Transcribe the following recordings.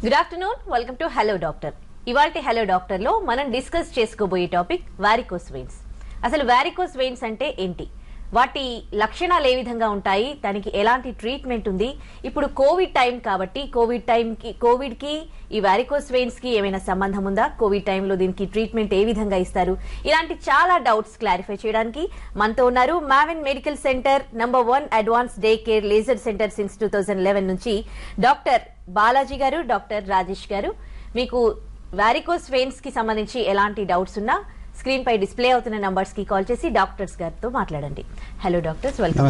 Good afternoon, welcome to hello doctor. ఇవాల్టి hello doctor లో మనం డిస్కస్ చేసుకోబోయే టాపిక్ వారికోస్ వెయిన్స్. అసలు వారికోస్ వెయిన్స్ అంటే ఏంటి, వాటి లక్షణాలు ఏ విధంగా ఉంటాయి, దానికి ఎలాంటి ట్రీట్మెంట్ ఉంది, ఇప్పుడు కోవిడ్ టైం కాబట్టి కోవిడ్ కి ఈ వారికోస్ వెయిన్స్ కి ఏమైనా సంబంధం ఉందా, కోవిడ్ టైంలో దీనికి ట్రీట్మెంట్ ఏ విధంగా ఇస్తారు, ఇలాంటి చాలా డౌట్స్ క్లారిఫై చేయడానికి మనతో ఉన్నారు Maven medical centre number 1 advance day care laser centre since 2011 నుంచి డాక్టర్ బాలాజీ గారు, డాక్టర్ రాజేష్ గారు. మీకు వారికోస్ వెయిన్స్ కి సంబంధించి ఎలాంటి డౌట్స్ ఉన్నా స్క్రీన్ పై డిస్ప్లే అవుతున్న నంబర్స్ కి కాల్ చేసి డాక్టర్స్ గారితో మాట్లాడండి. Hello doctors, welcome.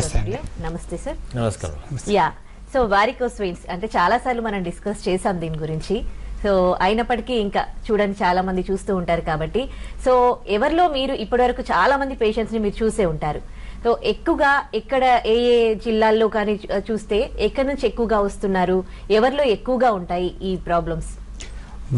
నమస్తే సార్. నమస్కారం. యా, సో వారికోస్ వెయిన్స్ అంటే చాలా సార్లు మనం డిస్కస్ చేసాం దీని గురించి. సో అయినప్పటికీ ఇంకా చూడండి, చాలా మంది చూస్తూ ఉంటారు కాబట్టి, సో ఎవరిలో మీరు ఇప్పటివరకు చాలా మంది పేషెంట్స్ ని మీరు చూసే ఉంటారు. సో ఎక్కువగా ఎక్కడ ఏ జిల్లాల్లో కానీ చూస్తే ఎక్కడి నుంచి ఎక్కువగా వస్తున్నారు, ఎవరిలో ఎక్కువగా ఉంటాయి ఈ ప్రాబ్లమ్స్?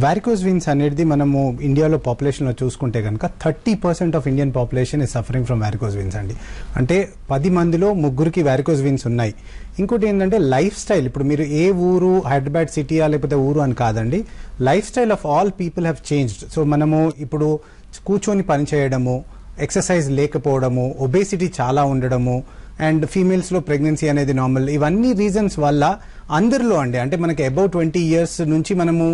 వారికోస్ వెయిన్స్ అనేది మనము ఇండియాలో పాపులేషన్లో చూసుకుంటే కనుక 30% of Indian population is suffering from varicose veins అండి. అంటే 10 మందిలో 3 వారికోస్ వెయిన్స్ ఉన్నాయి. ఇంకోటి ఏంటంటే లైఫ్ స్టైల్, ఇప్పుడు మీరు ఏ ఊరు, హైదరాబాద్ సిటీయా లేకపోతే ఊరు అని కాదండి, life style of all people have changed. So మనము ఇప్పుడు కూర్చొని పని చేయడము, ఎక్సర్సైజ్ లేకపోవడము, ఒబేసిటీ చాలా ఉండడము, అండ్ ఫీమేల్స్లో ప్రెగ్నెన్సీ అనేది నార్మల్, ఇవన్నీ రీజన్స్ వల్ల అందరిలో అండి, అంటే మనకి అబౌవ్ 20 years నుంచి మనము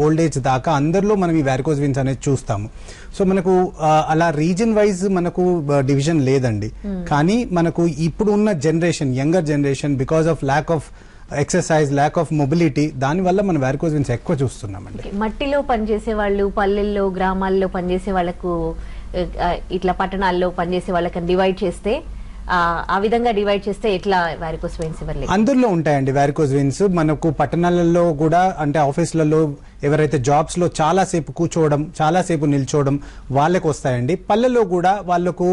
ఓల్డ్ ఏజ్ దాకా అందరిలో మనం ఈ వారికోస్ వెయిన్స్ అనేది చూస్తాము. సో మనకు అలా రీజన్ వైజ్ మనకు డివిజన్ లేదండి. కానీ మనకు ఇప్పుడు ఉన్న generation, younger generation, because of lack of exercise, lack of mobility, దానివల్ల మనం వారికోస్ వెయిన్స్ ఎక్కువ చూస్తున్నామండి. మట్టిలో పనిచేసే వాళ్ళు, పల్లెల్లో గ్రామాల్లో పనిచేసే వాళ్ళకు, ఇట్లా పట్టణాల్లో పనిచేసే వాళ్ళకి డివైడ్ చేస్తే, ఆ విధంగా డివైడ్ చేస్తే ఎట్లా వారికోస్ వెయిన్స్ ఇవ్వలేదు? అందరిలో ఉంటాయండి వారికోస్ వెయిన్స్. మనకు పట్టణాలలో కూడా, అంటే ఆఫీసులలో ఎవరైతే జాబ్స్ లో చాలాసేపు కూర్చోవడం, చాలాసేపు నిల్చోవడం, వాళ్ళకు వస్తాయండి. పల్లెల్లో కూడా వాళ్ళకు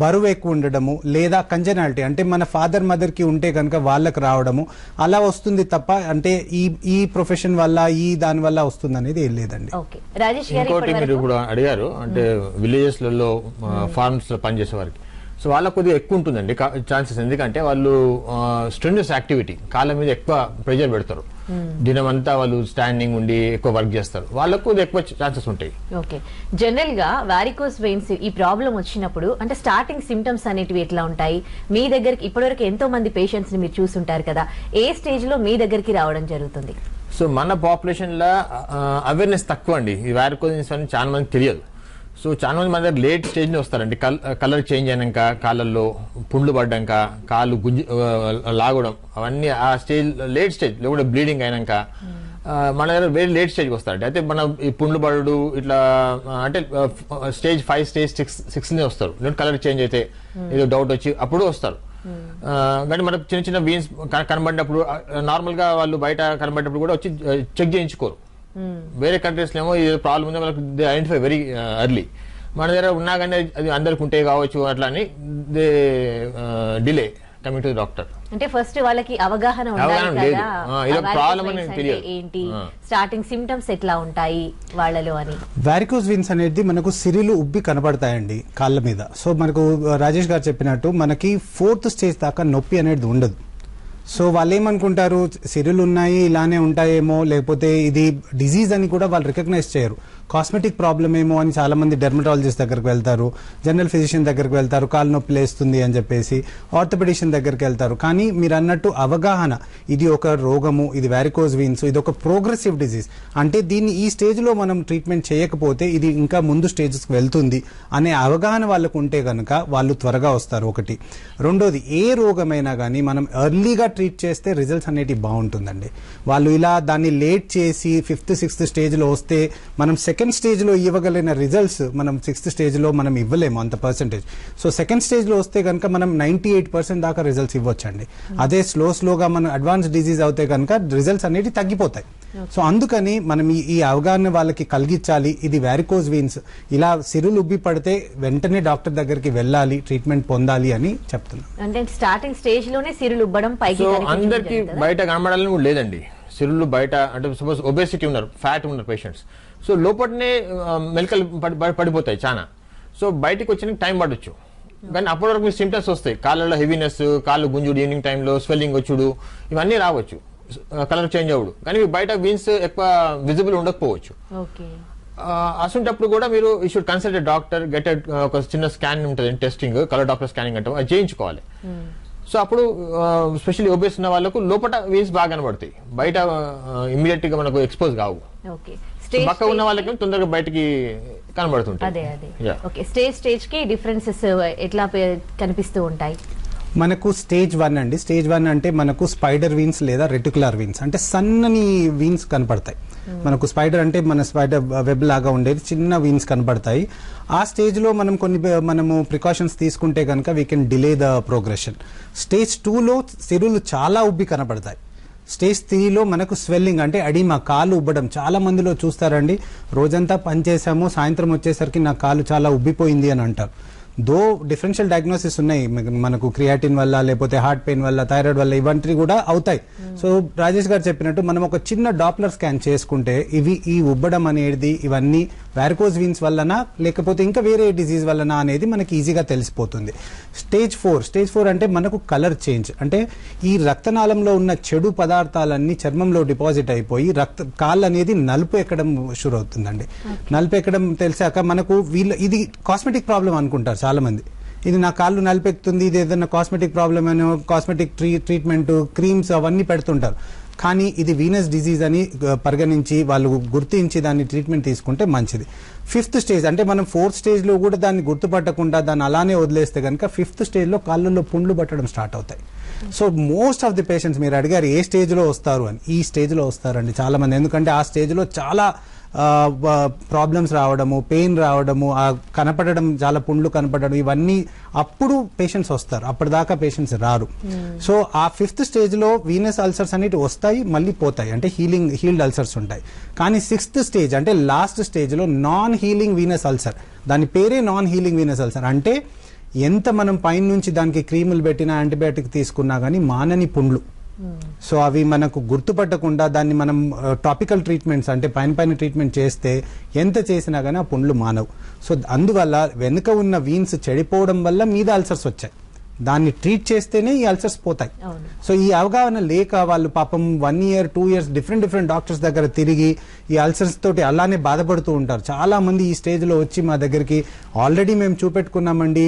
బరువు ఎక్కువ ఉండడము, లేదా కంజనాలిటీ, అంటే మన ఫాదర్ మదర్ కి ఉంటే కనుక వాళ్ళకు రావడము, అలా వస్తుంది తప్ప అంటే ఈ ప్రొఫెషన్ వల్ల, ఈ దాని వల్ల వస్తుంది అనేది ఏం లేదండి. ఇంకోటి మీరు ఇప్పుడు అడిగారు, అంటే విలేజెస్ లలో ఫార్మ్స్ లో పనిచేసే వారికి, సో వాళ్ళకు కొద్దిగా ఎక్కువ ఉంటుందండి ఛాన్సెస్. ఎందుకంటే వాళ్ళు స్ట్రెన్యూస్ యాక్టివిటీ, కాళ్ళ మీద ఎక్కువ ప్రెజర్ పెడతారు, దినం అంతా వాళ్ళు స్టాండింగ్ ఉండి ఎక్కువ వర్క్ చేస్తారు, వాళ్ళకు ఎక్కువ ఛాన్సెస్ ఉంటాయి. ఓకే, జనరల్ గా వారికోస్ వెయిన్స్ ఈ ప్రాబ్లం వచ్చినప్పుడు అంటే స్టార్టింగ్ సిమ్టమ్స్ అనేటివి ఎట్లా ఉంటాయి? మీ దగ్గరికి ఇప్పటివరకు ఎంతో మంది పేషెంట్స్ ని మీరు చూసుంటారు కదా, ఏ స్టేజ్ లో మీ దగ్గరికి రావడం జరుగుతుంది? సో మన పాపులేషన్ లో అవేర్నెస్ తక్కువ అండి, ఈ వారికోస్ వెయిన్స్ అని చాలా మంది తెలియదు. సో చాలా మంది మన దగ్గర లేట్ స్టేజ్ లో వస్తారండి. కలర్ చేంజ్ అయినాక, కాళ్ళల్లో పుండ్లు పడ్డాక, కాళ్ళు గుంజి లాగడం, అవన్నీ ఆ స్టేజ్, లేట్ స్టేజ్ లో కూడా బ్లీడింగ్ అయినాక మన దగ్గర వెరీ లేట్ స్టేజ్కి వస్తారండి. అయితే మన ఈ పుండ్లు పడు ఇట్లా అంటే స్టేజ్ 5, స్టేజ్ 6 వస్తారు. కలర్ చేంజ్ అయితే ఏదో డౌట్ వచ్చి అప్పుడు వస్తారు. కానీ మనకు చిన్న చిన్న వీన్స్ కనబడినప్పుడు, నార్మల్ గా వాళ్ళు బయట కనబడినప్పుడు కూడా వచ్చి చెక్ చేయించుకోరు. వేరే కంట్రీస్ లో ఏమో ఇది ప్రాబ్లం ఉందో వాళ్ళకి దే ఐడెంటిఫై వెరీ ఎర్లీ. మన దగ్గర ఉన్నా కానీ అది అందరికి ఉంటే కావచ్చు, అట్లా అని they delay coming to doctor. అంటే ఫస్ట్ వాళ్ళకి అవగాహన ఉండాలి కదా, ప్రాబ్లం ఏంటి, స్టార్టింగ్ సిమ్టమ్స్ ఎట్లా ఉంటాయి వాళ్ళలో అని. వారికోస్ వెయిన్స్ అనేది మనకు సిరిలు ఉబ్బి కనబడతాయండి కాళ్ళ మీద. సో మనకు రాజేష్ గారు చెప్పినట్టు మనకి 4th స్టేజ్ దాకా నొప్పి అనేది ఉండదు. సో వాళ్ళు ఏమనుకుంటారు, సిరులు ఉన్నాయి ఇలానే ఉంటాయేమో, లేకపోతే ఇది డిజీజ్ అని కూడా వాళ్ళు రికగ్నైజ్ చేయరు. కాస్మెటిక్ ప్రాబ్లమ్ ఏమో అని చాలా మంది డెర్మటాలజిస్ట్ దగ్గరికి వెళ్తారు, జనరల్ ఫిజిషియన్ దగ్గరికి వెళ్తారు, కాలు నొప్పి లేస్తుంది అని చెప్పేసి, ఆర్థోపెడిషియన్ దగ్గరికి వెళ్తారు. కానీ మీరు అన్నట్టు అవగాహన, ఇది ఒక రోగము, ఇది వారికోస్ వెయిన్స్, ఇది ఒక ప్రోగ్రెసివ్ డిజీజ్, అంటే దీన్ని ఈ స్టేజ్ లో మనం ట్రీట్మెంట్ చేయకపోతే ఇది ఇంకా ముందు స్టేజెస్ కి వెళ్తుంది అనే అవగాహన వాళ్ళకు ఉంటే కనుక వాళ్ళు త్వరగా వస్తారు. ఒకటి. రెండోది, ఏ రోగమైనా కానీ మనం ఎర్లీగా ట్రీట్ చేస్తే రిజల్ట్స్ అనేవి బాగుంటుందండి. వాళ్ళు ఇలా దాన్ని లేట్ చేసి 5th, 6th స్టేజ్ లో వస్తే మనం సెకండ్ స్టేజ్ లో ఇవ్వగలిగిన రిజల్ట్స్ మనం 6th స్టేజ్ లో మనం ఇవ్వలేము అంత పర్సెంటేజ్. సో సెకండ్ స్టేజ్ లో వస్తే కనుక మనం 98% దాకా రిజల్ట్స్ ఇవ్వచ్చండి. అదే స్లోగా మనం అడ్వాన్స్ డిజీజ్ అవుతే కనుక రిజల్ట్స్ అనేవి తగ్గిపోతాయి. సో అందుకని మనం ఈ అవగాహన వాళ్ళకి కలిగించాలి. ఇది వారికోస్ వెయిన్స్, ఇలా సిరులు ఉబ్బి పడితే వెంటనే డాక్టర్ దగ్గరికి వెళ్ళాలి, ట్రీట్మెంట్ పొందాలి అని చెప్తున్నాం. అంటే స్టార్టింగ్ స్టేజ్ లోనే సిరులు ఉబ్బడం పైకి అందరికి బయట కనబడాలని కూడా లేదండి. సిరులు బయట అంటే సపోజ్ ఒబేసిటీ ఉన్నారు, ఫ్యాట్ ఉన్నారు పేషెంట్స్, సో లోపలనే మెలకలు పడిపోతాయి చాలా. సో బయటకు వచ్చిన టైం పడవచ్చు, కానీ అప్పటి వరకు సిమ్టమ్స్ వస్తాయి. కాళ్ళలో హెవీనెస్, కాళ్ళు గుంజుడు, ఈవినింగ్ టైంలో స్వెల్లింగ్ వచ్చుడు, ఇవన్నీ రావచ్చు. కలర్ చేంజ్ అవ్వడు, కానీ బయట వీన్స్ ఎక్కువ విజిబుల్ ఉండకపోవచ్చు. ఓకే. అసంటప్పుడు కూడా మీరు you should consult doctor, get ఒక చిన్న స్కాన్ ఉంటుంది, టెస్టింగ్, కలర్ డాప్లర్ స్కానింగ్ అంటే అది చేయించుకోవాలి. సో అప్పుడు స్పెషల్లీ ఒబేస్ ఉన్న వాళ్ళకు లోపల వీన్స్ బాగా కనబడతాయి, బయట ఇమ్మీడియట్ గా మనకు ఎక్స్పోజ్ కావు. పక్క ఉన్న వాళ్ళకి తొందరగా బయటికి కనబడుతుంటాయి. స్టేజ్ కి డిఫరెన్సెస్ ఎట్లా కనిపిస్తూ ఉంటాయి? మనకు స్టేజ్ 1 అండి. స్టేజ్ 1 అంటే మనకు స్పైడర్ వీన్స్ లేదా రెటికులర్ వీన్స్ అంటే సన్నని వీన్స్ కనపడతాయి. మనకు స్పైడర్ అంటే మన స్పైడర్ వెబ్ లాగా ఉండేది చిన్న వీన్స్ కనపడతాయి. ఆ స్టేజ్ లో మనము ప్రికాషన్స్ తీసుకుంటే కనుక we can delay the progression. Stage 2లో సిరులు చాలా ఉబ్బి కనపడతాయి. స్టేజ్ 3లో మనకు స్వెల్లింగ్ అంటే అడిమా, కాలు ఉబ్బడం. చాలా మందిలో చూస్తారండి, రోజంతా పనిచేసాము, సాయంత్రం వచ్చేసరికి నా కాలు చాలా ఉబ్బిపోయింది అని అంటారు. దో డిఫరెన్షియల్ డయాగ్నోసిస్ ఉన్నాయి మనకు, క్రియాటిన్ వల్ల లేకపోతే హార్ట్ పెయిన్ వల్ల, థైరాయిడ్ వల్ల, ఇవన్నీ కూడా అవుతాయి. సో రాజేష్ గారు చెప్పినట్టు మనం ఒక చిన్న డాప్లర్ స్కాన్ చేసుకుంటే ఈ ఉబ్బడం అనేది ఇవన్నీ వారికోజ్ వీన్స్ వల్లనా లేకపోతే ఇంకా వేరే డిజీజ్ వల్లనా అనేది మనకి ఈజీగా తెలిసిపోతుంది. స్టేజ్ 4 అంటే మనకు కలర్ చేంజ్, అంటే ఈ రక్తనాళంలో ఉన్న చెడు పదార్థాలన్నీ చర్మంలో డిపాజిట్ అయిపోయి కాళ్ళు అనేది నలుపు ఎక్కడం షురు అవుతుందండి. నలుపు ఎక్కడం తెలిసాక మనకు ఇది కాస్మెటిక్ ప్రాబ్లం అనుకుంటారు చాలా మంది. ఇది నా కాళ్ళు నలిపెక్కుతుంది, ఇది ఏదైనా కాస్మెటిక్ ప్రాబ్లమ్ అని కాస్మెటిక్ ట్రీట్మెంట్, క్రీమ్స్ అవన్నీ పెడుతుంటారు. కానీ ఇది వీనస్ డిజీజ్ అని పరిగణించి వాళ్ళు గుర్తించి దాన్ని ట్రీట్మెంట్ తీసుకుంటే మంచిది. 5th స్టేజ్ అంటే మనం 4th స్టేజ్లో కూడా దాన్ని గుర్తుపట్టకుండా దాన్ని అలానే వదిలేస్తే కనుక 5th స్టేజ్లో కాళ్ళల్లో పుండ్లు పట్టడం స్టార్ట్ అవుతాయి. So most of the patients, మీరు అడిగారు ఏ స్టేజ్లో వస్తారు అని, ఈ స్టేజ్లో వస్తారండి చాలా మంది. ఎందుకంటే ఆ స్టేజ్లో చాలా ప్రాబ్లమ్స్ రావడము, పెయిన్ రావడము, కనపడడం, చాలా పుండ్లు కనపడడం, ఇవన్నీ అప్పుడు పేషెంట్స్ వస్తారు, అప్పటిదాకా పేషెంట్స్ రారు. సో ఆ 5th స్టేజ్లో వీనస్ అల్సర్స్ అనేవి వస్తాయి, మళ్ళీ పోతాయి, అంటే హీల్డ్ అల్సర్స్ ఉంటాయి. కానీ 6th స్టేజ్ అంటే లాస్ట్ స్టేజ్లో నాన్ హీలింగ్ వీనస్ అల్సర్, దాని పేరే నాన్ హీలింగ్ వీనస్ అల్సర్. అంటే ఎంత మనం పైన నుంచి దానికి క్రీములు పెట్టినా యాంటీబయాటిక్ తీసుకున్నా కానీ మానని పుండ్లు. సో అవి మనకు గుర్తుపట్టకుండా దాన్ని మనం టాపికల్ ట్రీట్మెంట్స్ అంటే పైన ట్రీట్మెంట్ చేస్తే ఎంత చేసినా కానీ ఆ పుండ్లు మానవు. సో అందువల్ల వెనుక ఉన్న వీన్స్ చెడిపోవడం వల్ల మీద అల్సర్స్ వచ్చాయి, దాన్ని ట్రీట్ చేస్తేనే ఈ అల్సర్స్ పోతాయి. సో ఈ అవగాహన లేక వాళ్ళు పాపం 1 year 2 years డిఫరెంట్ డాక్టర్స్ దగ్గర తిరిగి ఈ అల్సర్స్ తోటి అలానే బాధపడుతూ ఉంటారు. చాలా మంది ఈ స్టేజ్ లో వచ్చి మా దగ్గరికి ఆల్రెడీ మేము చూపెట్టుకున్నామండి,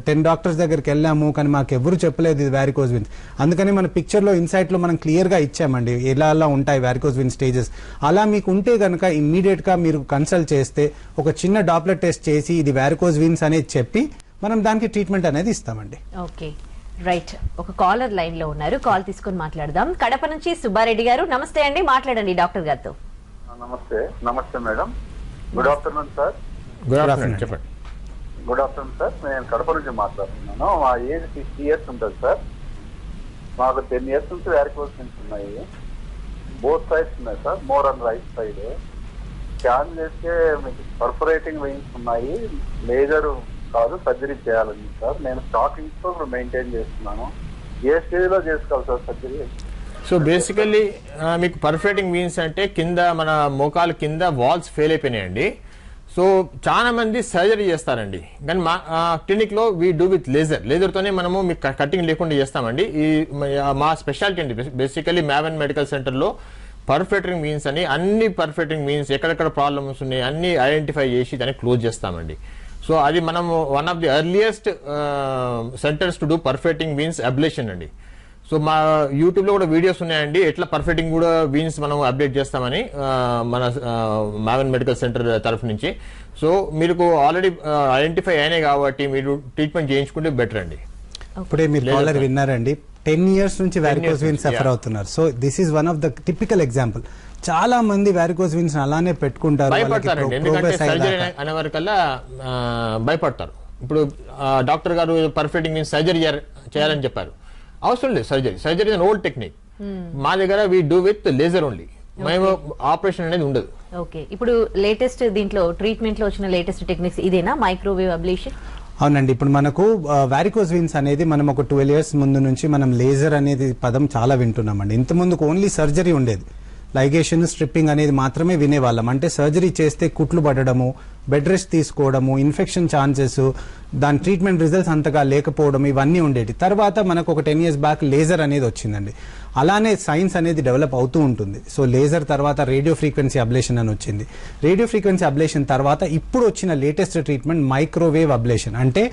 10 డాక్టర్స్ దగ్గరికి వెళ్ళాము, కానీ మాకు ఎవరు చెప్పలేదు ఇది వారికోజ్ వీన్స్. అందుకని మన పిక్చర్ లో ఇన్సైట్ లో మనం క్లియర్ గా ఇచ్చామండి ఎలా ఉంటాయి వారికోజ్ వీన్స్ స్టేజెస్. అలా మీకు ఉంటే గనక ఇమ్మీడియట్ గా మీరు కన్సల్ట్ చేస్తే ఒక చిన్న డాప్లర్ టెస్ట్ చేసి ఇది వారికోజ్ వీన్స్ అనేది చెప్పి మనం దానికి ట్రీట్మెంట్ అనేది ఇస్తామండి. Okay, right. ఒక కాలర్ లైన్ లో ఉన్నారు, కాల్ తీసుకొని మాట్లాడదాం. కడప నుంచి సుబ్బారెడ్డి గారు, నమస్తే అండి, మాట్లాడండి డాక్టర్ గారితో. నమస్తే madam. Good afternoon sir. Good afternoon, చెప్పండి. గుడ్ ఆఫ్టర్నూన్ సార్, నేను కడప నుంచి మాట్లాడుతున్నాను. మా ఏజ్ 60 years ఉంటుంది సార్. మాకు 10 years నుంచి వారికోజ్ వీన్స్ ఉన్నాయి, బోత్ సైడ్స్ ఉన్నాయి sir, more on right side. Scan చేస్తే మీకు పర్ఫరేటింగ్ వెయిన్స్ ఉన్నాయి, లేజర్ కాదు సర్జరీ చేయాలని సార్. నేను స్టాకింగ్ తో మెయింటైన్ చేస్తున్నాను. ఏ స్టేజ్ లో చేసుకోవాలి సార్ సర్జరీ? సో బేసికల్లీ మీకు పర్ఫరేటింగ్ వీన్స్ అంటే కింద మన మోకాలు కింద వాల్స్ ఫెయిల్ అయిపోయినాయండి. సో చాలా మంది సర్జరీ చేస్తారండి, కానీ మా క్లినిక్ లో వీ డూ విత్ లేజర్ తోనే మనము మీకు కటింగ్ లేకుండా చేస్తామండి. ఈ మా స్పెషాలిటీ అండి. బేసికల్లీ మ్యావెన్ మెడికల్ సెంటర్ లో పర్ఫరేటింగ్ వీన్స్ అని అన్ని పర్ఫరేటింగ్ వీన్స్ ఎక్కడెక్కడ ప్రాబ్లమ్స్ ఉన్నాయి అన్ని ఐడెంటిఫై చేసి దాన్ని క్లోజ్ చేస్తామండి. సో అది మనం one of the earliest centres to do perfecting veins ablation అండి. సో మా యూట్యూబ్ లో కూడా వీడియోస్ ఉన్నాయండి, ఎట్లా పర్ఫెక్టింగ్ కూడా వీన్స్ మనం అప్డేట్ చేస్తామని మన మ్యావెన్ మెడికల్ సెంటర్ తరఫు నుంచి. సో మీకు ఆల్రెడీ ఐడెంటిఫై అయినాయి కాబట్టి మీరు ట్రీట్మెంట్ చేయించుకుంటే బెటర్ అండి. ఇప్పుడే మీరు కాలర్ విన్నారండి, 10 years నుంచి వారికోజ్ వీన్స్ సఫర్ అవుతున్నారు. So this is one of the typical example. చాలా మంది వారికోజ్ వీన్స్ అలానే పెట్టుకుంటారు, భయపడతారండి. ఎందుకంటే సర్జరీ అనే వరకల్లా భయపడతారు. ఇప్పుడు డాక్టర్ గారు పర్ఫెక్టింగ్ వీన్స్ సర్జరీ చేయాలని చెప్పారు, అవసరం లేదు. Surgery is old technique. మా దగ్గర we do with laser only, మేము ఆపరేషన్ అనేది ఉండదు. ఓకే, ఇప్పుడు లేటెస్ట్ దీంట్లో ట్రీట్మెంట్ లో వచ్చిన లేటెస్ట్ టెక్నిక్స్ ఇదేనా, మైక్రోవేవ్ అబ్లేషన్? అవునండి. ఇప్పుడు మనకు వారికోజ్ వీన్స్ అనేది మనం ఒక 12 years ముందు నుంచి మనం లేజర్ అనేది పదం చాలా వింటున్నామండి. ఇంత ముందుకు ఓన్లీ సర్జరీ ఉండేది. లైగేషన్ స్ట్రిప్పింగ్ అనేది మాత్రమే వినేవాళ్ళం. అంటే సర్జరీ చేస్తే కుట్లు పడడము, బెడ్ రెస్ట్ తీసుకోవడము, ఇన్ఫెక్షన్ ఛాన్సెస్, దాని ట్రీట్మెంట్ రిజల్ట్స్ అంతగా లేకపోవడం ఇవన్నీ ఉండేవి. తర్వాత మనకు ఒక 10 years బ్యాక్ లేజర్ అనేది వచ్చిందండి. అలానే సైన్స్ అనేది డెవలప్ అవుతూ ఉంటుంది. సో లేజర్ తర్వాత రేడియో ఫ్రీక్వెన్సీ అబ్లేషన్ అని వచ్చింది. రేడియో ఫ్రీక్వెన్సీ అబ్లేషన్ తర్వాత ఇప్పుడు వచ్చిన లేటెస్ట్ ట్రీట్మెంట్ మైక్రోవేవ్ అబ్లేషన్. అంటే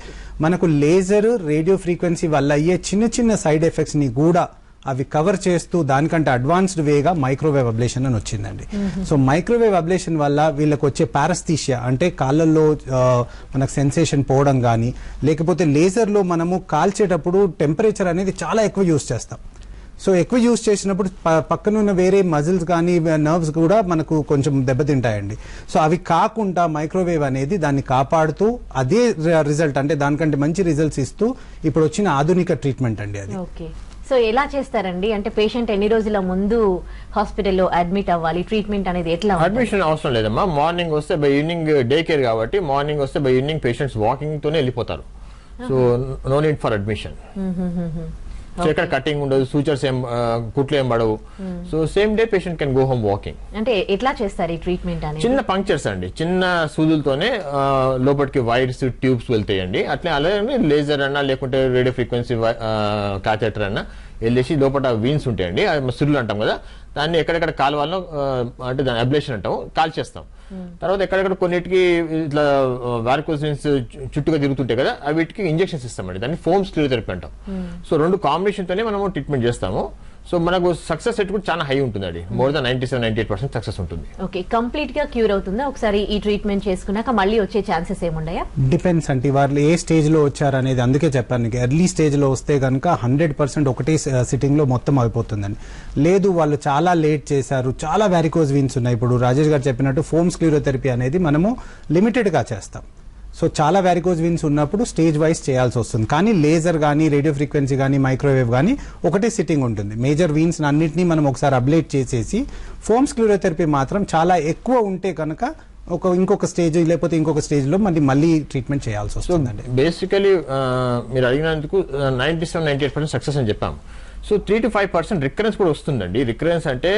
మనకు లేజర్ రేడియో ఫ్రీక్వెన్సీ వల్ల అయ్యే చిన్న చిన్న సైడ్ ఎఫెక్ట్స్ ని కూడా అవి కవర్ చేస్తూ దానికంటే అడ్వాన్స్డ్ వేగా మైక్రోవేవ్ అబ్లేషన్ అని వచ్చిందండి. సో మైక్రోవేవ్ అబ్లేషన్ వల్ల వీళ్ళకి వచ్చే పారస్థీషియా అంటే కాళ్ళల్లో మనకు సెన్సేషన్ పోవడం కానీ, లేకపోతే లేజర్లో మనము కాల్చేటప్పుడు టెంపరేచర్ అనేది చాలా ఎక్కువ యూస్ చేస్తాం. సో ఎక్కువ యూస్ చేసినప్పుడు పక్కనున్న వేరే మజిల్స్ కానీ నర్వ్స్ కూడా మనకు కొంచెం దెబ్బతింటాయండి. సో అవి కాకుండా మైక్రోవేవ్ అనేది దాన్ని కాపాడుతూ అదే రిజల్ట్ అంటే దానికంటే మంచి రిజల్ట్స్ ఇస్తూ ఇప్పుడు వచ్చిన ఆధునిక ట్రీట్మెంట్ అండి అది. ఓకే, సో ఎలా చేస్తారండి? అంటే పేషెంట్ ఎన్ని రోజుల ముందు హాస్పిటల్లో అడ్మిట్ అవ్వాలి? ట్రీట్మెంట్ అనేది ఎట్లా? అడ్మిషన్ అవసరం లేదమ్మా. మార్నింగ్ వస్తే బై ఈవినింగ్ డే కేర్ కాబట్టి మార్నింగ్ వస్తే బై ఈవినింగ్ పేషెంట్స్ వాకింగ్ తోనే వెళ్ళిపోతారు. So no need for admission. So ఎక్కడ కటింగ్ ఉండదు, సూచర్స్ ఏం కుట్లు ఏం పడవు. So same day patient can go home walking. అంటే ఎట్లా చేస్తారు ఈ ట్రీట్మెంట్ అనేది? చిన్న పంక్చర్స్ అండి, చిన్న సూదులతోనే లోపలికి వైర్స్ ట్యూబ్స్ వెళ్తాయండి. అట్లే అలాగే లేజర్ అన్నా లేకుంటే రేడియో ఫ్రీక్వెన్సీ క్యాథెటర్ అన్నా వెళ్ళేసి లోపల వీన్స్ ఉంటాయండి, సిరులు అంటాం కదా, దాన్ని ఎక్కడెక్కడ కాలువాలో అంటే దాని అబ్లేషన్ అంటాం, కాల్ చేస్తాం. తర్వాత ఎక్కడెక్కడ కొన్నిటికి ఇట్లా వారికోస్ వెయిన్స్ చుట్టుగా తిరుగుతుంటాయి కదా, వీటికి ఇంజెక్షన్స్ ఇస్తామండి, దాన్ని ఫోమ్ స్క్లియోథెరపీ అంటాం. సో రెండు కాంబినేషన్ తోనే మనము ట్రీట్మెంట్ చేస్తాము. సో మనకు సక్సెస్ రేట్ కూడా చాలా హై ఉంటుందండి, మోర్ దాన్ 97-98% సక్సెస్ ఉంటుంది. ఓకే, కంప్లీట్ గా క్యూర్ అవుతుందా ఒకసారి ఈ ట్రీట్మెంట్ చేసుకున్నాక? మళ్ళీ వచ్చే ఛాన్సెస్ ఏముండయా? డిపెండ్స్ అంటే వాళ్ళు ఏ స్టేజ్ లో వచ్చారు అనేది. అందుకే చెప్పాను, ఎర్లీ స్టేజ్ లో వస్తే కనుక 100% ఒకటే సిట్టింగ్ లో మొత్తం అయిపోతుందండి. లేదు వాళ్ళు చాలా లేట్ చేశారు, చాలా వారికోజ్ వీన్స్ ఉన్నాయి. ఇప్పుడు రాజేష్ గారు చెప్పినట్టు ఫోమ్ స్క్లియోథెరపీ అనేది మనము లిమిటెడ్ గా చేస్తాం. సో చాలా వారికోజ్ వీన్స్ ఉన్నప్పుడు స్టేజ్ వైజ్ చేయాల్సి వస్తుంది. కానీ లేజర్ కానీ రేడియో ఫ్రీక్వెన్సీ కానీ మైక్రోవేవ్ కానీ ఒకటే సిట్టింగ్ ఉంటుంది. మేజర్ వీన్స్ అన్నింటినీ మనం ఒకసారి అబ్లేట్ చేసేసి, ఫోమ్ స్క్లియోథెరపీ మాత్రం చాలా ఎక్కువ ఉంటే కనుక ఇంకొక స్టేజ్ లేకపోతే ఇంకొక స్టేజ్ లో మళ్ళీ ట్రీట్మెంట్ చేయాల్సి వస్తుందండి. బేసికలీ మీరు అడిగినందుకు 97-98% సక్సెస్ అని చెప్పాము. సో 3 to 5% రికరెన్స్ కూడా వస్తుందండి. రికరెన్స్ అంటే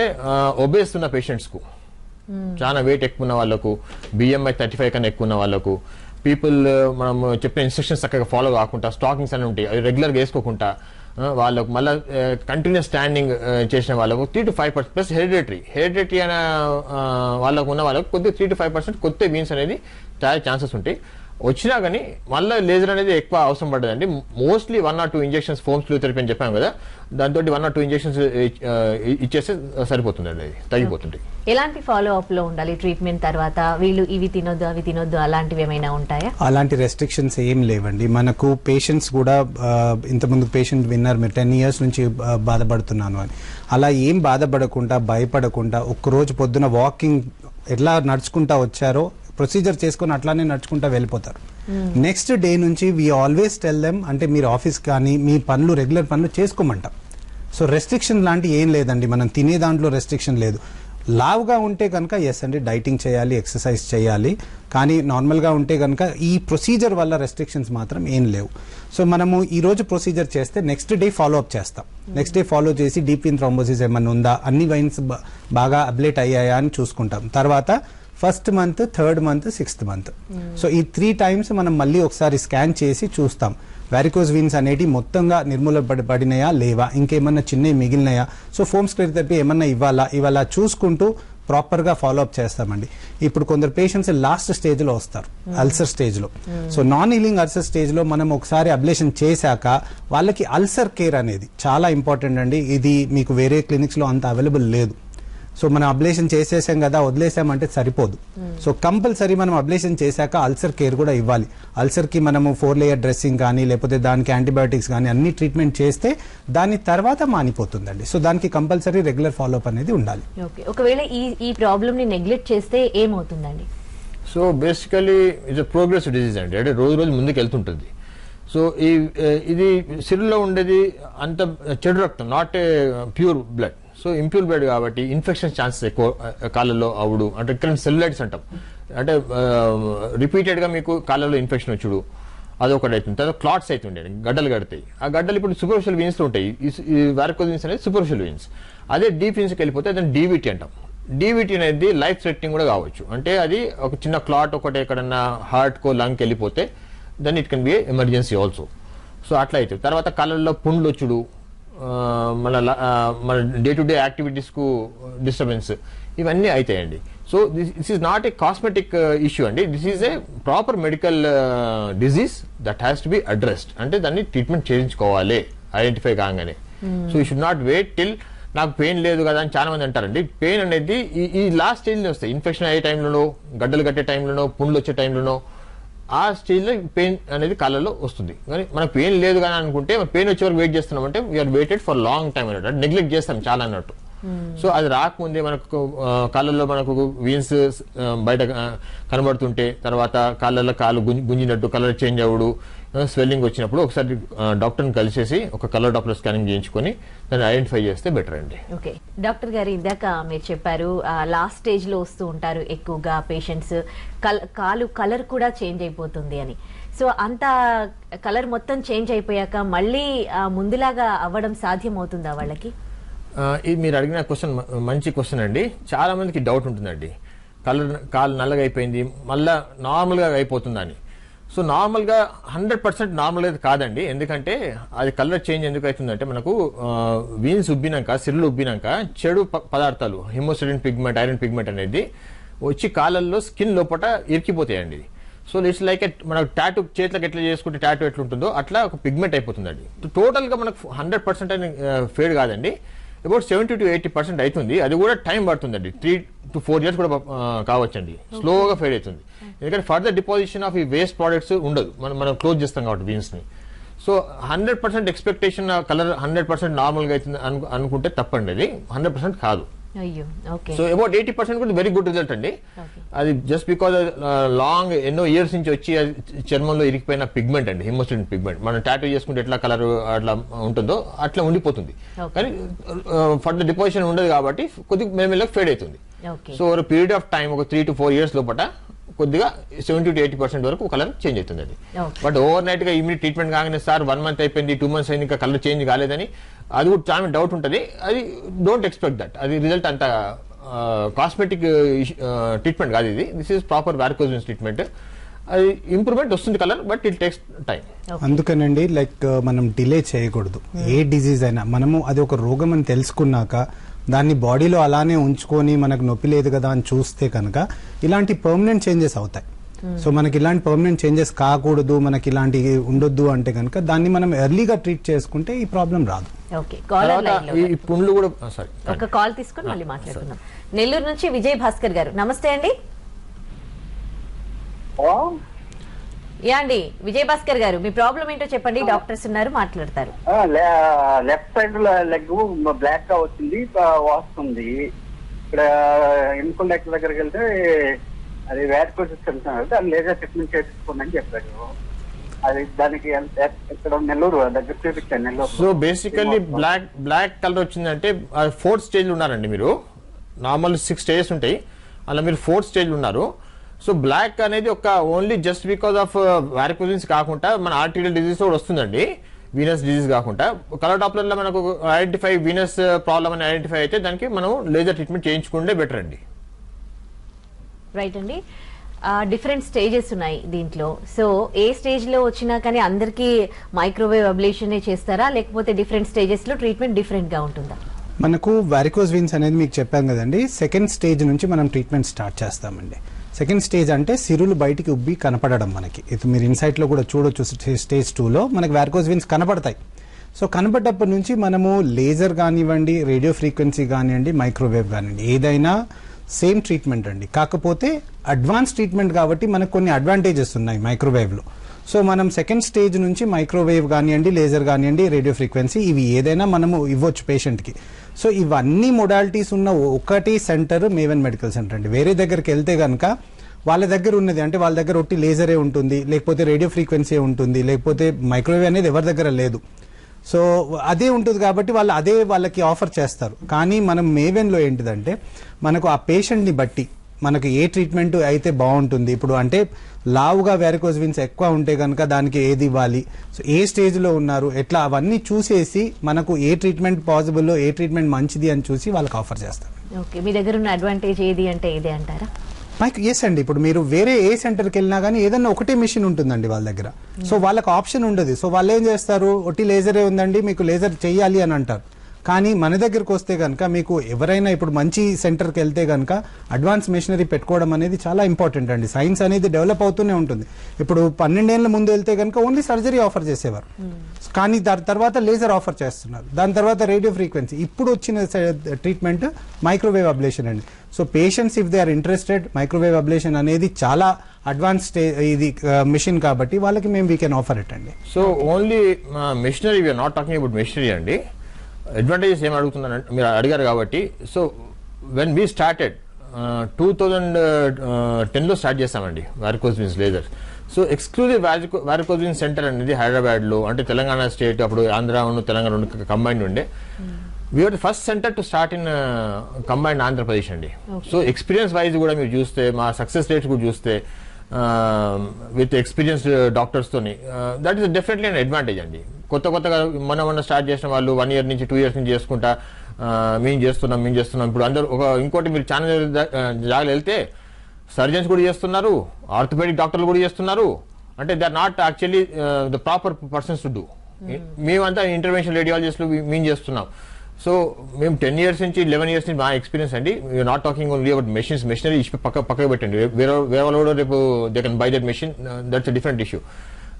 ఒబేస్ ఉన్న పేషెంట్స్ కు, చాలా వెయిట్ ఎక్కువ ఉన్న వాళ్ళకు, BMI 35 కన్నా ఎక్కువ ఉన్న వాళ్ళకు, పీపుల్ మనం చెప్పిన ఇన్స్ట్రక్షన్స్ చక్కగా ఫాలో కాకుండా, స్టాకింగ్స్ అని ఉంటాయి అవి రెగ్యులర్గా వేసుకోకుండా, వాళ్ళకు మళ్ళీ కంటిన్యూస్ స్టాండింగ్ చేసిన వాళ్ళకు 3 to 5%, ప్లస్ హెరిడిటరీ అనే వాళ్ళకు ఉన్న వాళ్ళకు కొద్దిగా 3 to 5% కొత్త వీన్స్ అనేది చాలా ఛాన్సెస్ ఉంటాయి. వచ్చినా కానీ మళ్ళీ లేజర్ అనేది ఎక్కువ అవసరం పడదండి. మోస్ట్లీ 1 or 2 ఇంజెక్షన్స్ ఫోమ్ స్క్లియోథెరపీ అని చెప్పాం కదా, దాంతో 1 or 2 ఇంజెక్షన్స్ ఇచ్చేస్తే సరిపోతుంది, అది తగ్గిపోతుంది. ఎలాంటి ఫాలో అప్ లో ఉండాలి ట్రీట్మెంట్ తర్వాత? వీళ్ళు ఇవి తినొద్దు అవి తినొద్దు అలాంటివి ఏమైనా ఉంటాయా? అలాంటి రెస్ట్రిక్షన్స్ ఏం లేవండి. మనకు పేషెంట్స్ కూడా ఇంతకుముందు పేషెంట్ విన్నారు మీరు 10 years నుంచి బాధపడుతున్నాను అని. అలా ఏం బాధపడకుండా భయపడకుండా ఒక్కరోజు పొద్దున వాకింగ్ ఎట్లా నడుచుకుంటా వచ్చారో ప్రొసీజర్ చేసుకుని అట్లానే నడుచుకుంటా వెళ్ళిపోతారు. నెక్స్ట్ డే నుంచి వీ ఆల్వేస్ టెల్ దెమ్, అంటే మీరు ఆఫీస్ కానీ మీ పనులు రెగ్యులర్ పనులు చేసుకోమంటాం. సో రెస్ట్రిక్షన్ లాంటి ఏం లేదండి, మనం తినే దాంట్లో రెస్ట్రిక్షన్ లేదు. లావుగా ఉంటే కనుక ఎస్ అండి డైటింగ్ చేయాలి, ఎక్సర్సైజ్ చేయాలి. కానీ నార్మల్గా ఉంటే కనుక ఈ ప్రొసీజర్ వల్ల రెస్ట్రిక్షన్స్ మాత్రం ఏం లేవు. సో మనము ఈ రోజు ప్రొసీజర్ చేస్తే నెక్స్ట్ డే ఫాలో అప్ చేస్తాం. నెక్స్ట్ డే ఫాలో చేసి డీప్ వెయిన్ థ్రోంబోసిస్ ఏమన్నా ఉందా, అన్ని వైన్స్ బాగా అబ్లేట్ అయ్యాయా అని చూసుకుంటాం. తర్వాత first month, third month, 6th month. So ఈ 3 times మనం మళ్ళీ ఒకసారి స్కాన్ చేసి చూస్తాం వారికోజ్ వీన్స్ అనేటి మొత్తంగా నిర్మూలపడినాయా లేవా, ఇంకేమన్నా చిన్నవి మిగిలినాయా. సో ఫోమ్ స్క్లియోథెరపీ ఏమన్నా ఇవాళ చూసుకుంటూ ప్రాపర్ గా ఫాలో అప్ చేస్తామండి. ఇప్పుడు కొందరు పేషెంట్స్ లాస్ట్ స్టేజ్ లో వస్తారు, అల్సర్ స్టేజ్ లో. So non healing ulcer stage లో మనం ఒకసారి అబ్లేషన్ చేశాక వాళ్ళకి అల్సర్ కేర్ అనేది చాలా ఇంపార్టెంట్ అండి. ఇది మీకు వేరే క్లినిక్స్ లో అంత అవైలబుల్ లేదు. సో మనం అబ్లేషన్ చేసేసాం కదా వదిలేసామంటే సరిపోదు. సో కంపల్సరీ మనం అబ్లేషన్ చేశాక అల్సర్ కేర్ కూడా ఇవ్వాలి. అల్సర్ కి మనము 4-layer డ్రెస్సింగ్ కానీ లేకపోతే దానికి యాంటీబయాటిక్స్ కానీ అన్ని ట్రీట్మెంట్ చేస్తే దాని తర్వాత మానిపోతుందండి. సో దానికి కంపల్సరీ రెగ్యులర్ ఫాలోఅప్ అనేది ఉండాలి. ఒకవేళ ఈ ప్రాబ్లమ్ ని నెగ్లెక్ట్ చేస్తే ఏమవుతుందండి? So basically it's progressive disease అండి, అంటే రోజు రోజు ముందుకు వెళ్తుంటుంది. సో ఇది సిరులో ఉండేది అంత చెడు రక్తం, not a pure blood. So impure blood కాబట్టి ఇన్ఫెక్షన్ ఛాన్సెస్ ఎక్కువ కాళ్ళలో అవుడు, అంటే రికరెంట్ సెల్యులైటిస్ అంటాం, అంటే రిపీటెడ్ గా మీకు కాళ్ళలో ఇన్ఫెక్షన్ వచ్చుడు, అదొకటి అవుతుంది. తర్వాత క్లాట్స్ అవుతుండే, గడ్డలు కడతాయి. ఆ గడ్డలు ఇప్పుడు సూపర్ఫిషియల్ వీన్స్ లో ఉంటాయి. ఈ వారికోజ్ వీన్స్ అనేది సూపర్ఫిషియల్ వీన్స్. అదే డీప్ వీన్స్కి వెళ్ళిపోతే దాన్ని డీవీటీ అంటాం. డీవీటీ అనేది లైఫ్ థ్రెటనింగ్ కూడా కావచ్చు. అంటే అది ఒక చిన్న క్లాట్ ఒకటి ఎక్కడన్నా హార్ట్ కో లంగ్ వెళ్ళిపోతే then it can be emergency also. So అట్లా అవుతుంది. తర్వాత కళ్ళల్లో పుండ్లు వచ్చుడు, మన డే టు డే యాక్టివిటీస్కు డిస్టర్బెన్స్, ఇవన్నీ అవుతాయండి. So this is not a cosmetic issue అండి. This is a proper medical disease that has to be addressed. అంటే దాన్ని ట్రీట్మెంట్ చేయించుకోవాలి ఐడెంటిఫై కాగానే. So you should not wait till నాకు పెయిన్ లేదు కదా అని చాలా మంది అంటారండి. పెయిన్ అనేది ఈ లాస్ట్ స్టేజ్లో వస్తాయి. ఇన్ఫెక్షన్ అయ్యే టైంలోనో, గడ్డలు కట్టే టైంలోనో, పుండ్లు వచ్చే టైంలోనో, ఆ స్టేజ్లో పెయిన్ అనేది కాళ్ళలో వస్తుంది. కానీ మనకు పెయిన్ లేదు కానీ అనుకుంటే పెయిన్ వచ్చే వరకు వెయిట్ చేస్తున్నామంటే we are waited for long time అన్నట్టు, నెగ్లెక్ట్ చేస్తాం చాలా అన్నట్టు. సో అది రాకముందే మనకు కాళ్ళల్లో మనకు వీన్స్ బయట కనబడుతుంటే, తర్వాత కాళ్ళల్లో కాలు గుంజినట్టు, కలర్ చేంజ్ అవ్వడు, స్వెల్లింగ్ వచ్చినప్పుడు ఒకసారి డాక్టర్ని కలిసేసి ఒక కలర్ డాప్లర్ స్కానింగ్ చేయించుకొని దాన్ని ఐడెంటిఫై చేస్తే బెటర్ అండి. ఓకే డాక్టర్ గారు, ఇందాక మీరు చెప్పారు లాస్ట్ స్టేజ్ లో వస్తూ ఉంటారు ఎక్కువగా పేషెంట్స్, కాలు కలర్ కూడా చేంజ్ అయిపోతుంది అని. సో అంత కలర్ మొత్తం చేంజ్ అయిపోయాక మళ్ళీ ముందులాగా అవ్వడం సాధ్యం అవుతుందా వాళ్ళకి? ఇది మీరు అడిగిన క్వశ్చన్ మంచి క్వశ్చన్ అండి. చాలా మందికి డౌట్ ఉంటుందండి, కాలు నల్లగా అయిపోయింది మళ్ళా నార్మల్గా అయిపోతుందని. సో నార్మల్గా 100% నార్మల్ అయితే కాదండి. ఎందుకంటే అది కలర్ చేంజ్ ఎందుకు అవుతుందంటే మనకు వీన్స్ ఉబ్బినాక, సిరులు ఉబ్బినాక చెడు పదార్థాలు హిమోసిడిన్ పిగ్మెంట్, ఐరన్ పిగ్మెంట్ అనేది వచ్చి కాళ్ళల్లో స్కిన్ లోపల ఇరికిపోతాయండి. సో ఇట్స్ లైక్ మనకు టాటూ చేతులకు ఎట్లా చేసుకుంటే టాటూ ఎట్లుంటుందో అట్లా ఒక పిగ్మెంట్ అయిపోతుందండి. టోటల్గా మనకు 100% అని ఫేడ్ కాదండి, అబౌట్ 70 to 80% అవుతుంది. అది కూడా టైం పడుతుందండి, 3 to 4 years కూడా కావచ్చండి. స్లోగా ఫేడ్ అవుతుంది. ఎందుకంటే ఫర్దర్ డిపాజిషన్ ఆఫ్ ఈ వేస్ట్ ప్రోడక్ట్స్ ఉండదు, మనం క్లోజ్ చేస్తాం కాబట్టి వీన్స్ ని. సో 100% ఎక్స్పెక్టేషన్ కలర్ 100% నార్మల్గా అవుతుంది అనుకుంటే తప్పండి, అది 100% కాదు. సో అబౌట్ 80% కూడా వెరీ గుడ్ రిజల్ట్ అండి. అది జస్ట్ బికాజ్ లాంగ్ ఎన్నో ఇయర్స్ నుంచి వచ్చి చర్మంలో ఇరికిపోయిన పిగ్మెంట్ అండి, హిమోసిడిన్ పిగ్మెంట్. మనం టాటూ చేసుకుంటే ఎట్లా కలర్ అట్లా ఉంటుందో అట్లా ఉండిపోతుంది. కానీ ఫర్దర్ డిపాజిషన్ ఉండదు కాబట్టి కొద్దిగా మెల్లమెల్లగా ఫేడ్ అవుతుంది. సో ఒక పీరియడ్ ఆఫ్ టైం, ఒక 3 to 4 years లోపల కొద్దిగా 70 to 80% వరకు కలర్ చేంజ్ అవుతుంది అది. బట్ ఓవర్ నైట్ గా ఇమీడియట్ ట్రీట్మెంట్ కాగానే సార్ 1 month అయిపోయింది, 2 months అయింది, ఇంకా కలర్ చేంజ్ కాలేదని అది కూడా చాలా డౌట్ ఉంటుంది. అది డోంట్ ఎక్స్పెక్ట్ దట్. అది రిజల్ట్ అంత కాస్మెటిక్ ట్రీట్మెంట్ కాదు ఇది. This is proper varicose veins treatment. అది ఇంప్రూవ్మెంట్ వస్తుంది colour, but it takes time. అందుకనండి లైక్ మనం డిలే చేయకూడదు. ఏ డిజీజ్ అయినా మనము అది ఒక రోగం అని తెలుసుకున్నాక దాన్ని బాడీలో అలానే ఉంచుకొని మనకు నొప్పి లేదు కదా అని చూస్తే కనుక ఇలాంటి పర్మనెంట్ చేంజెస్ అవుతాయి. సో మనకి ఇలాంటి పర్మనెంట్ చేంజెస్ కాకూడదు, మనకి ఇలాంటి ఉండొద్దు అంటే కనుక దాన్ని మనం ఎర్లీగా ట్రీట్ చేసుకుంటే ఈ ప్రాబ్లం రాదు. పుండ్లు కూడా ఒక కాల్ తీసుకుని మళ్ళీ మాట్లాడుకుందాం. నెల్లూరు నుంచి విజయ్ భాస్కర్ గారు, నమస్తే అండి. యా అండి విజయ్ భాస్కర్ గారు, మీ ప్రాబ్లం ఏంటో చెప్పండి, డాక్టర్స్ ఉన్నారు మాట్లాడతారు. లెఫ్ట్ సైడ్ లెగ్ బ్లాక్ గా వచ్చింది, వస్తుంది. ఇక్కడ ఎన్నుకొండ దగ్గరికి వెళ్తే అది వారికోసిస్ అంటున్నారు, అది లేజర్ ట్రీట్మెంట్ చేయించుకోండి చెప్పారు. అది దానికి ఇక్కడ నెల్లూరు దగ్గర చూపించాను, Nellore. So basically black colour వచ్చిందంటే 4th stage ఉన్నారండి మీరు. నార్మల్ 6 stages ఉంటాయి, అలా మీరు 4th stage ఉన్నారు. సో బ్లాక్ అనేది ఒక only just because of varicose veins కాకుండా మన ఆర్టీరియల్ డిజీజ్ కూడా వస్తుందండి, వీనస్ డిజీజ్ కాకుండా. కలర్ డాప్లర్ లో మనకు ఐడెంటిఫై వీనస్ ప్రాబ్లమ్ అని ఐడెంటిఫై అయితే దానికి మనం లేజర్ ట్రీట్మెంట్ చేయించుకుంటే బెటర్ అండి. రైట్ అండి. డిఫరెంట్ స్టేజెస్ ఉన్నాయి దీంట్లో. సో ఏ స్టేజ్ లో వచ్చినా కానీ అందరికీ మైక్రోవేవ్ అబ్లేషన్ చేస్తారా, లేకపోతే డిఫరెంట్ స్టేజెస్ లో ట్రీట్మెంట్ డిఫరెంట్ గా ఉంటుందా? మనకు వారికోజ్ వీన్స్ అనేది మీకు చెప్పాం కదండి, 2nd stage నుంచి మనం ట్రీట్మెంట్ స్టార్ట్ చేస్తామండి. 2nd stage అంటే సిరులు బయటికి ఉబ్బి కనపడడం. మనకి ఇది మీరు ఇన్సైట్ లో కూడా చూడొచ్చు, Stage 2లో మనకి వారికోజ్ వీన్స్ కనపడతాయి. సో కనపడ్డప్పటి నుంచి మనము లేజర్ కానివ్వండి, రేడియో ఫ్రీక్వెన్సీ కానివ్వండి, మైక్రోవేవ్ కానివ్వండి, ఏదైనా సేమ్ ట్రీట్మెంట్ అండి. కాకపోతే అడ్వాన్స్ ట్రీట్మెంట్ కాబట్టి మనకు కొన్ని అడ్వాంటేజెస్ ఉన్నాయి మైక్రోవేవ్లో. సో మనం 2nd stage నుంచి మైక్రోవేవ్ కానివ్వండి, లేజర్ కానివ్వండి, రేడియో ఫ్రీక్వెన్సీ, ఇవి ఏదైనా మనము ఇవ్వచ్చు పేషెంట్కి. సో ఇవన్నీ మొడాలిటీస్ ఉన్న ఒకటి సెంటర్ మేవెన్ మెడికల్ సెంటర్ అండి. వేరే దగ్గరికి వెళ్తే కనుక వాళ్ళ దగ్గర ఉన్నది అంటే వాళ్ళ దగ్గర ఒట్టి లేజరే ఉంటుంది, లేకపోతే రేడియో ఫ్రీక్వెన్సీ ఉంటుంది, లేకపోతే మైక్రోవేవ్ అనేది ఎవరి దగ్గర లేదు. సో అదే ఉంటుంది కాబట్టి వాళ్ళు అదే వాళ్ళకి ఆఫర్ చేస్తారు. కానీ మనం మేవెన్లో ఏంటిదంటే మనకు ఆ పేషెంట్ని బట్టి మనకి ఏ ట్రీట్మెంట్ అయితే బాగుంటుంది, ఇప్పుడు అంటే లావుగా వ్యారికోజ్ వెయిన్స్ ఎక్కువ ఉంటే కనుక దానికి ఏది ఇవ్వాలి, సో ఏ స్టేజ్లో ఉన్నారు ఎట్లా అవన్నీ చూసేసి మనకు ఏ ట్రీట్మెంట్ పాసిబుల్, ఏ ట్రీట్మెంట్ మంచిది అని చూసి వాళ్ళకి ఆఫర్ చేస్తాం. ఓకే, మీ దగ్గర ఉన్న అడ్వాంటేజ్ ఏది అంటే ఇదే అంటారా? మనకి ఎస్ అండి, ఇప్పుడు మీరు వేరే ఏ సెంటర్కి వెళ్ళినా కానీ ఏదన్నా ఒకటే మిషన్ ఉంటుందండి వాళ్ళ దగ్గర, సో వాళ్ళకి ఆప్షన్ ఉండదు. సో వాళ్ళు ఏం చేస్తారు, ఒట్టి లేజరే ఉందండి మీకు లేజర్ చెయ్యాలి అని అంటారు. కానీ మన దగ్గరకు వస్తే కనుక మీకు ఎవరైనా ఇప్పుడు మంచి సెంటర్కి వెళ్తే కనుక అడ్వాన్స్ మెషినరీ పెట్టుకోవడం అనేది చాలా ఇంపార్టెంట్ అండి. సైన్స్ అనేది డెవలప్ అవుతూనే ఉంటుంది. ఇప్పుడు 12 ఏళ్ల ముందు వెళ్తే కనుక ఓన్లీ సర్జరీ ఆఫర్ చేసేవారు, కానీ దాని తర్వాత లేజర్ ఆఫర్ చేస్తున్నారు, దాని తర్వాత రేడియో ఫ్రీక్వెన్సీ, ఇప్పుడు వచ్చిన ట్రీట్మెంట్ మైక్రోవేవ్ అబ్లేషన్ అండి. So patients if they are interested, microwave ablation అనేది చాలా అడ్వాన్స్ ఇది మిషన్ కాబట్టి వాళ్ళకి మేము వీ కెన్ ఆఫర్ ఇట్ అండి. So only machinery, we're not talking about machinery అండి. అడ్వాంటేజెస్ ఏం అడుగుతున్నారంటే మీరు అడిగారు కాబట్టి, సో వెన్ వీ స్టార్టెడ్ 2010లో స్టార్ట్ చేస్తామండి varicose veins laser. So exclusive varicose veins centre అనేది హైదరాబాద్లో, అంటే తెలంగాణ స్టేట్, అప్పుడు ఆంధ్ర తెలంగాణ కంబైన్డ్ ఉండే. We are the first centre to start in combined Andhra Pradesh అండి. సో ఎక్స్పీరియన్స్ వైజ్ కూడా మీరు చూస్తే, మా సక్సెస్ రేట్స్ కూడా చూస్తే విత్ ఎక్స్పీరియన్స్డ్ డాక్టర్స్తోని, that is definitely an advantage అండి. కొత్తగా మొన్న స్టార్ట్ చేసిన వాళ్ళు 1 year నుంచి 2 years నుంచి చేసుకుంటా మేము చేస్తున్నాం. ఇప్పుడు అందరూ ఇంకోటి మీరు చాలా జాగ్రత్త వెళ్తే సర్జన్స్ కూడా చేస్తున్నారు, ఆర్థోపెడిక్ డాక్టర్లు కూడా చేస్తున్నారు. అంటే they are not actually the proper persons to do. మేమంతా ఇంటర్వెన్షన్ రేడియాలజిస్టులు మేము చేస్తున్నాం. సో మేము 10 years నుంచి 11 years నుంచి మా ఎక్స్పీరియన్స్ అండి. We're not talking only about machines, machinery పక్కకు పెట్టండి. వేరే వాళ్ళు రేపు they can buy that machine, that's a different issue.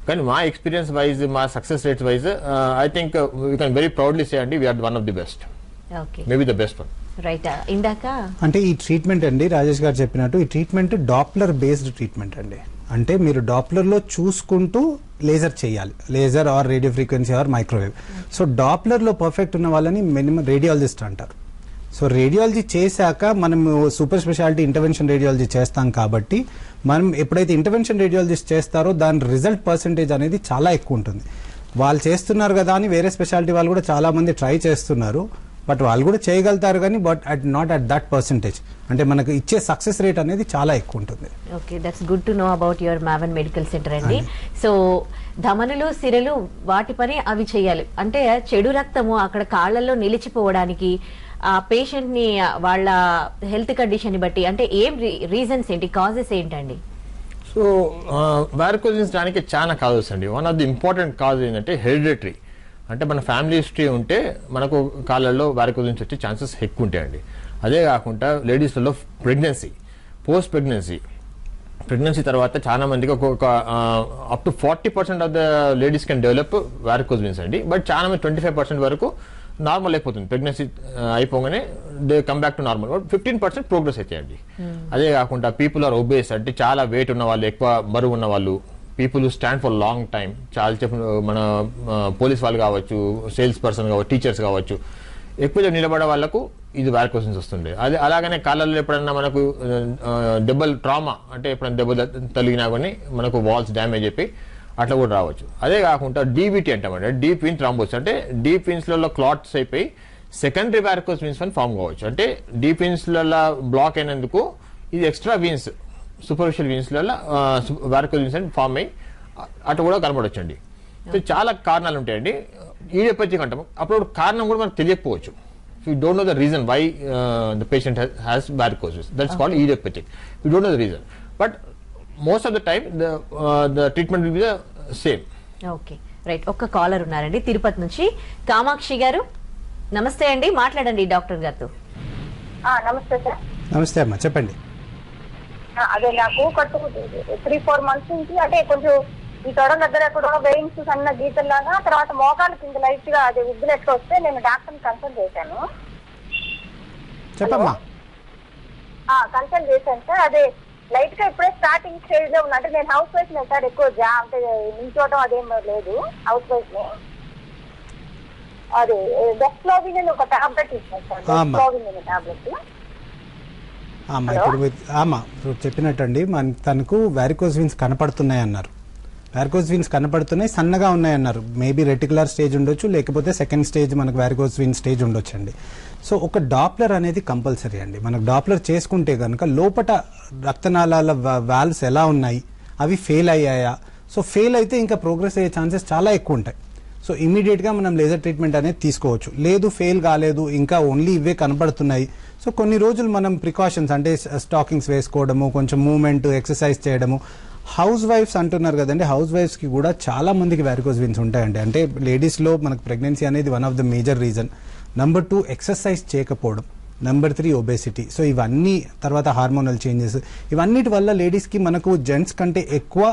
కానీ మా ఎక్స్పీరియన్స్ వైజ్, మా success rates wise, I think we can very proudly say అండి we're one of the best, maybe the best one. Right. ఇందాక అంటే ఈ treatment అండి రాజేష్ గారు చెప్పినట్టు, ఈ ట్రీట్మెంట్ డాప్లర్ బేస్డ్ ట్రీట్మెంట్ అండి. అంటే మీరు డాప్లర్లో చూసుకుంటూ లేజర్ చేయాలి, laser or radio frequency or microwave. So డాప్లర్లో పర్ఫెక్ట్ ఉన్న వాళ్ళని మినిమం రేడియాలజిస్ట్ అంటారు. సో రేడియాలజీ చేశాక మనం సూపర్ స్పెషాలిటీ ఇంటర్వెన్షన్ రేడియాలజీ చేస్తాం కాబట్టి, మనం ఎప్పుడైతే ఇంటర్వెన్షన్ రేడియాలజిస్ట్ చేస్తారో దాని రిజల్ట్ పర్సంటేజ్ అనేది చాలా ఎక్కువ ఉంటుంది. వాళ్ళు చేస్తున్నారు కదా అని వేరే స్పెషాలిటీ వాళ్ళు కూడా చాలా మంది ట్రై చేస్తున్నారు, బట్ వాళ్ళు కూడా చేయగలుగుతారు కానీ but not at that percentage. అంటే మనకు ఇచ్చే సక్సెస్ రేట్ అనేది చాలా ఎక్కువ ఉంటుంది. Okay, that's good to know about your Maven medical centre అండి. సో ధమనులు, సిరలు వాటి పని అవి చేయాలి. అంటే చెడు రక్తము అక్కడ కాళ్లలో నిలిచిపోవడానికి ఆ పేషెంట్ ని వాళ్ళ హెల్త్ కండిషన్ ని బట్టి, అంటే ఏం రీజన్స్ ఏంటి, కాజెస్ ఏంటండి? సో వారికోజ్ వెయిన్స్ దానికి చాలా కాజెస్ అండి. One of the important cause ఏంటంటే హెరిడిటరీ. అంటే మన ఫ్యామిలీ హిస్టరీ ఉంటే మనకు కాళ్ళల్లో వారికోజ్ వెయిన్స్ వచ్చే ఛాన్సెస్ ఎక్కువ ఉంటాయండి. అదే కాకుండా లేడీస్లలో ప్రెగ్నెన్సీ, పోస్ట్ ప్రెగ్నెన్సీ తర్వాత చాలా మందికి ఒక up to 40% of the ladies can develop varicose veins అండి. బట్ చాలా మంది 25% వరకు నార్మల్ అయిపోతుంది. ప్రెగ్నెన్సీ అయిపోగానే they come back to normal. 15% progress అవుతాయండి. అదే కాకుండా పీపుల్ ఆర్ ఒబేస్, అంటే చాలా వెయిట్ ఉన్న వాళ్ళు, ఎక్కువ బరువు ఉన్న వాళ్ళు, people stand for long time, చాలా మన పోలీస్ వాళ్ళు కావచ్చు, సేల్స్ పర్సన్ కావచ్చు, టీచర్స్ కావచ్చు, ఎక్కువ నిలబడే వాళ్ళకు ఇది వారికోజ్ వెయిన్స్ వస్తుంది. అదే అలాగనే కాళ్ళల్లో ఎప్పుడన్నా మనకు దెబ్బలు, ట్రామా, అంటే ఎప్పుడైనా దెబ్బ తగిలినా కానీ మనకు వాల్స్ డ్యామేజ్ అయిపోయి అట్లా కూడా రావచ్చు. అదే కాకుండా డీబీటీ అంటామంటే డీప్ వెయిన్ థ్రాంబోసిస్, అంటే డీప్ వెయిన్స్లలో క్లాట్స్ అయిపోయి సెకండరీ వారికోజ్ వెయిన్స్ అని ఫామ్ కావచ్చు. అంటే డీప్ వెయిన్స్లలో బ్లాక్ అయినందుకు ఇది ఎక్స్ట్రా వెయిన్స్, సూపర్ఫిషియల్ వెయిన్స్లలో వారికోజ్ వెయిన్స్ అని ఫామ్ అయ్యి అట్లా కూడా కనబడవచ్చు అండి. సో చాలా కారణాలు ఉంటాయండి. ఈడియోపతిక్ అంటాము, అప్పుడు కారణం కూడా మనకు తెలియకపోవచ్చు. You don't know the reason why the patient has varicose veins, that's called idiopathic. You don't know the reason, but most of the time the treatment will be the same. Okay, right. ఒక్క caller ఉన్నారండి తిరుపతి నుంచి, కామాక్షి గారు. నమస్తే అండి, మాట్లాడండి doctor గారితో. నమస్తే sir. నమస్తే అమ్మా, చెప్పండి. అదే నాకు 3-4 months నుంచి అంటే కొంచెం ఈ తొడ దగ్గర కూడా వెయిన్స్ సన్న గీతల్లాగా, తర్వాత మోకాలు కింద లైట్ గా అది ఉబ్బినట్లు వస్తే నేను డాక్టర్ని కన్సల్ట్ చేశాను. చెప్పమ్మా. కన్సల్ట్ చేశాను సార్. అదే లైట్ గా ఇప్పుడే స్టార్టింగ్ స్టేజ్ లో ఉన్నా. అంటే నేను హౌస్ వైఫ్ నే సార్, ఎక్కువ అంటే నిల్చోవడం అదేం లేదు, హౌస్ వైఫ్ నే. అదే డెక్స్లోవిన్ అని ఒక టాబ్లెట్ ఇచ్చాను సార్, డెక్స్లోవిన్ అనే టాబ్లెట్. ఇప్పుడు చెప్పినట్టండి తనకు వారికోజ్ వెయిన్స్ కనపడుతున్నాయి అన్నారు. వ్యారికోస్ వీన్స్ కనపడుతున్నాయి, సన్నగా ఉన్నాయి అన్నారు. మేబీ రెటికులర్ స్టేజ్ ఉండొచ్చు, లేకపోతే సెకండ్ స్టేజ్ మనకు వ్యారికోస్ వీన్ స్టేజ్ ఉండొచ్చు అండి. సో ఒక డాప్లర్ అనేది కంపల్సరీ అండి. మనకు డాప్లర్ చేసుకుంటే కనుక లోపట రక్తనాళాల వాల్వ్స్ ఎలా ఉన్నాయి, అవి ఫెయిల్ అయ్యాయా, సో ఫెయిల్ అయితే ఇంకా ప్రోగ్రెస్ అయ్యే ఛాన్సెస్ చాలా ఎక్కువ ఉంటాయి. సో ఇమీడియట్గా మనం లేజర్ ట్రీట్మెంట్ అనేది తీసుకోవచ్చు. లేదు ఫెయిల్ కాలేదు, ఇంకా ఓన్లీ ఇవే కనపడుతున్నాయి, సో కొన్ని రోజులు మనం ప్రికాషన్స్ అంటే స్టాకింగ్స్ వేసుకోవడము, కొంచెం మూవ్మెంట్, ఎక్సర్సైజ్ చేయడము. హౌస్ వైఫ్స్ అంటున్నారు కదండి, హౌస్ వైఫ్స్కి కూడా చాలా మందికి వ్యారికోస్ వీన్స్ ఉంటాయండి. అంటే లేడీస్లో మనకు ప్రెగ్నెన్సీ అనేది one of the major reason. Number 2 exercise చేయకపోవడం, నెంబర్ 3 ఒబేసిటీ. సో ఇవన్నీ, తర్వాత హార్మోనల్ చేంజెస్, ఇవన్నిటి వల్ల లేడీస్కి మనకు జెంట్స్ కంటే ఎక్కువ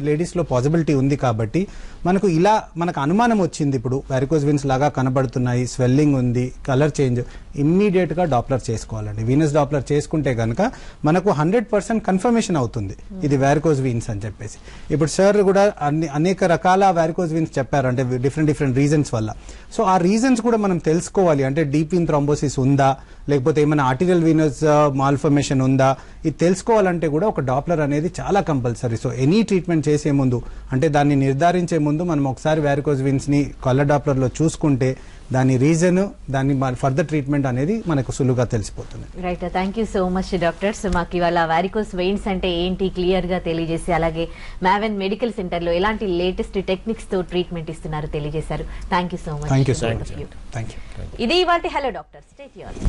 లేడీస్లో పాసిబిలిటీ ఉంది. కాబట్టి మనకు ఇలా మనకు అనుమానం వచ్చింది, ఇప్పుడు వ్యారికోస్ వీన్స్ లాగా కనబడుతున్నాయి, స్వెల్లింగ్ ఉంది, కలర్ చేంజ్, ఇమ్మీడియట్గా డాప్లర్ చేసుకోవాలండి. వీనస్ డాప్లర్ చేసుకుంటే కనుక మనకు 100% కన్ఫర్మేషన్ అవుతుంది ఇది వ్యారికోస్ వీన్స్ అని చెప్పేసి. ఇప్పుడు సార్ కూడా అనేక రకాల వ్యారికోస్ వీన్స్ చెప్పారు, అంటే డిఫరెంట్ రీజన్స్ వల్ల. సో ఆ రీజన్స్ కూడా మనం తెలుసుకోవాలి. అంటే డీప్ వీన్ థ్రాంబోసిస్ ఉందా, లేకపోతే ఏమైనా ఆర్టీరియల్ వీనస్ మాల్ఫర్మేషన్ ఉందా, ఇది తెలుసుకోవాలంటే కూడా ఒక డాప్లర్ అనేది చాలా కంపల్సరీ. సో ఎనీ ట్రీట్మెంట్ చేసే ముందు, అంటే దాన్ని నిర్ధారించే ముందు మనం ఒకసారి వ్యారికోస్ వీన్స్ ని కలర్ డాప్లర్లో చూసుకుంటే దాని రీజన్, దాని ఫర్దర్ ట్రీట్మెంట్ అనేది మనకు సులువుగా తెలిసిపోతుంది. Right, thank you so much doctors. మాకు ఇవాళ వ్యారికోస్ వెయిన్స్ అంటే ఏంటి క్లియర్ గా తెలియజేసి, అలాగే మావెన్ మెడికల్ సెంటర్ లో ఎలాంటి లేటెస్ట్ టెక్నిక్స్ తో ట్రీట్మెంట్ ఇస్తున్నారు తెలియజేశారు. Thank you so much. Thank you so much. Thank you. ఇది ఇవాల్టి హలో డాక్టర్. Stay tuned.